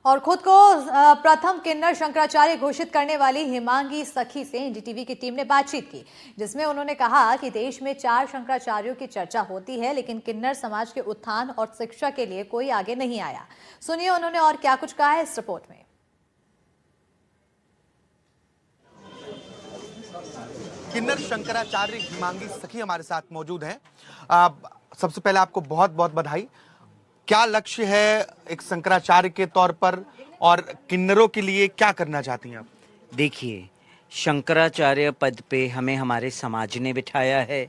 और खुद को प्रथम किन्नर शंकराचार्य घोषित करने वाली हिमांगी सखी से एनडीटीवी की टीम ने बातचीत की, जिसमें उन्होंने कहा कि देश में 4 शंकराचार्यों की चर्चा होती है, लेकिन किन्नर समाज के उत्थान और शिक्षा के लिए कोई आगे नहीं आया। सुनिए उन्होंने और क्या कुछ कहा है इस रिपोर्ट में। किन्नर शंकराचार्य हिमांगी सखी हमारे साथ मौजूद हैं। सबसे पहले आपको बहुत बहुत बधाई। क्या लक्ष्य है एक शंकराचार्य के तौर पर और किन्नरों के लिए क्या करना चाहती हैं आप? देखिए, शंकराचार्य पद पे हमें हमारे समाज ने बिठाया है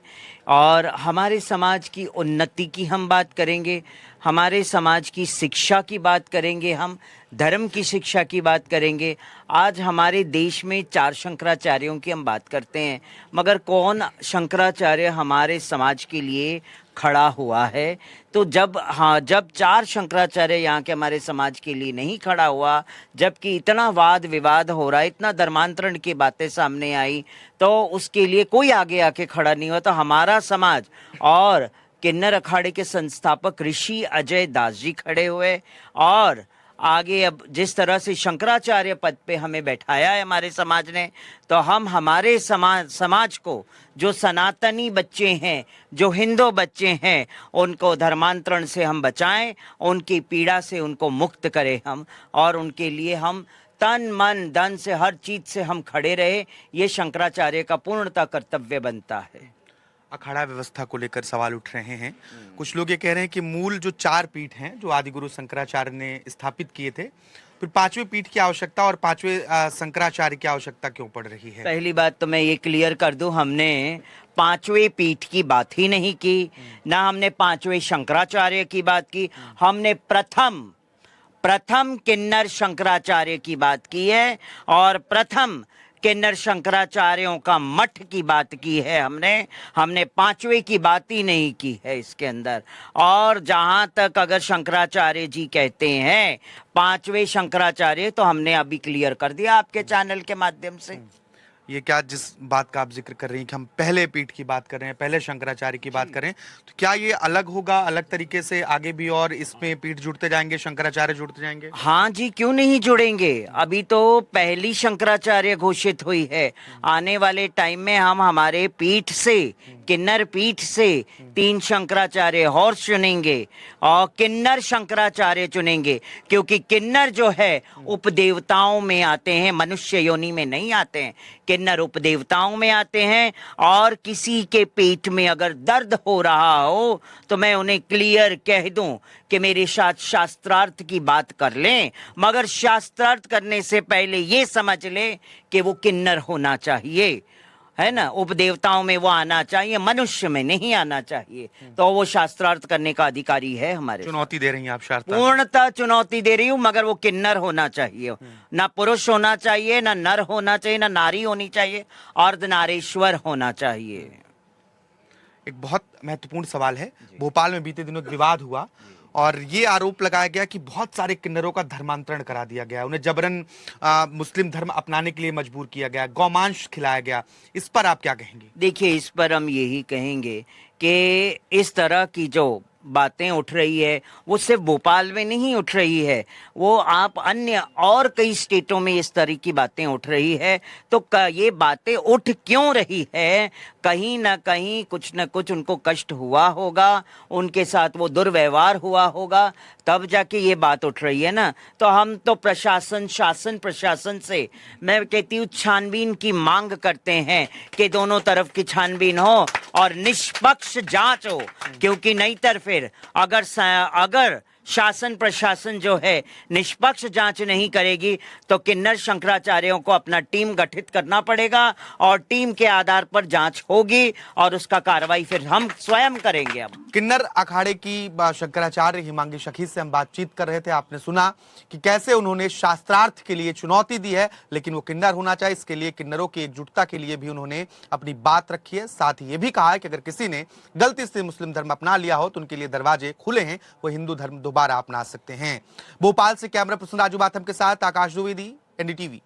और हमारे समाज की उन्नति की हम बात करेंगे, हमारे समाज की शिक्षा की बात करेंगे, हम धर्म की शिक्षा की बात करेंगे। आज हमारे देश में 4 शंकराचार्यों की हम बात करते हैं, मगर कौन शंकराचार्य हमारे समाज के लिए खड़ा हुआ है? तो जब 4 शंकराचार्य यहाँ के हमारे समाज के लिए नहीं खड़ा हुआ, जबकि इतना वाद विवाद हो रहा है, इतना धर्मांतरण की बातें सामने आई, तो उसके लिए कोई आगे आके खड़ा नहीं हुआ। तो हमारा समाज और किन्नर अखाड़े के संस्थापक ऋषि अजय दास जी खड़े हुए और आगे अब जिस तरह से शंकराचार्य पद पे हमें बैठाया है हमारे समाज ने, तो हम हमारे समाज को, जो सनातनी बच्चे हैं, जो हिंदू बच्चे हैं, उनको धर्मांतरण से हम बचाएं, उनकी पीड़ा से उनको मुक्त करें हम, और उनके लिए हम तन मन धन से हर चीज से हम खड़े रहे। ये शंकराचार्य का पूर्णतः कर्तव्य बनता है। अखाड़ा व्यवस्था को लेकर सवाल उठ रहे हैं। कुछ लोग ये कह रहे हैं कि मूल जो 4 पीठ हैं जो आदिगुरु शंकराचार्य ने स्थापित किए थे, फिर 5वें पीठ की आवश्यकता और 5वें शंकराचार्य की आवश्यकता क्यों पड़ रही है? पहली बात तो मैं ये क्लियर कर दूं, हमने 5वें पीठ की बात ही नहीं की, ना हमने 5वें शंकराचार्य की बात की। हमने प्रथम किन्नर शंकराचार्य की बात की है और प्रथम किन्नर शंकराचार्यों का मठ की बात की है। हमने 5वें की बात ही नहीं की है इसके अंदर। और जहां तक अगर शंकराचार्य जी कहते हैं 5वें शंकराचार्य, तो हमने अभी क्लियर कर दिया आपके चैनल के माध्यम से। ये क्या जिस बात का आप जिक्र कर रही हैं कि हम पहले पीठ की बात कर रहे हैं, पहले शंकराचार्य की बात करें, तो क्या ये अलग होगा, अलग तरीके से आगे भी और इसमें पीठ जुड़ते जाएंगे, शंकराचार्य जुड़ते जाएंगे? हाँ जी, क्यों नहीं जुड़ेंगे। अभी तो पहली शंकराचार्य घोषित हुई है। आने वाले टाइम में हम हमारे पीठ से, किन्नर पीठ से 3 शंकराचार्य और चुनेंगे और किन्नर शंकराचार्य चुनेंगे, क्योंकि किन्नर जो है उपदेवताओं में आते हैं, मनुष्य योनि में नहीं आते हैं। किन्नर उपदेवताओं में आते हैं और किसी के पेट में अगर दर्द हो रहा हो तो मैं उन्हें क्लियर कह दूं कि मेरे साथ शास्त्रार्थ की बात कर लें, मगर शास्त्रार्थ करने से पहले ये समझ लें कि वो किन्नर होना चाहिए, है ना। उपदेवताओं में वो आना चाहिए, मनुष्य में नहीं आना चाहिए। तो वो शास्त्रार्थ करने का अधिकारी है हमारे। चुनौती दे रही हैं आप शास्त्र? पूर्णतः चुनौती दे रही हूं, मगर वो किन्नर होना चाहिए। ना पुरुष होना चाहिए, ना नर होना चाहिए, ना नारी होनी चाहिए, अर्धनारीश्वर होना चाहिए। एक बहुत महत्वपूर्ण सवाल है। भोपाल में बीते दिनों एक विवाद हुआ और ये आरोप लगाया गया कि बहुत सारे किन्नरों का धर्मांतरण करा दिया गया, उन्हें जबरन मुस्लिम धर्म अपनाने के लिए मजबूर किया गया, गौमांस खिलाया गया। इस पर आप क्या कहेंगे? देखिए, इस पर हम यही कहेंगे कि इस तरह की जो बातें उठ रही है वो सिर्फ भोपाल में नहीं उठ रही है, वो आप अन्य और कई स्टेटों में इस तरह की बातें उठ रही है। तो ये बातें उठ क्यों रही है? कहीं ना कहीं कुछ न कुछ उनको कष्ट हुआ होगा, उनके साथ वो दुर्व्यवहार हुआ होगा, तब जाके ये बात उठ रही है ना। तो हम तो शासन प्रशासन से मैं कहती हूँ छानबीन की मांग करते हैं कि दोनों तरफ की छानबीन हो और निष्पक्ष जांच हो, क्योंकि नहीं फिर अगर शासन प्रशासन जो है निष्पक्ष जांच नहीं करेगी तो किन्नर शंकराचार्यों को अपना टीम गठित करना पड़ेगा और टीम के आधार पर जांच होगी और उसका कार्रवाई फिर हम स्वयं करेंगे। अब किन्नर अखाड़े की शंकराचार्य हिमांगी सखी से हम बातचीत कर रहे थे। आपने सुना कि कैसे उन्होंने शास्त्रार्थ के लिए चुनौती दी है, लेकिन वो किन्नर होना चाहिए। इसके लिए किन्नरों की एकजुटता के लिए भी उन्होंने अपनी बात रखी है। साथ ही ये भी कहा है कि अगर किसी ने गलती से मुस्लिम धर्म अपना लिया हो तो उनके लिए दरवाजे खुले हैं, वो हिंदू धर्म दोबारा अपना सकते हैं। भोपाल से कैमरा पर्सन राजू बाथम के साथ आकाश द्विवेदी, एनडीटीवी।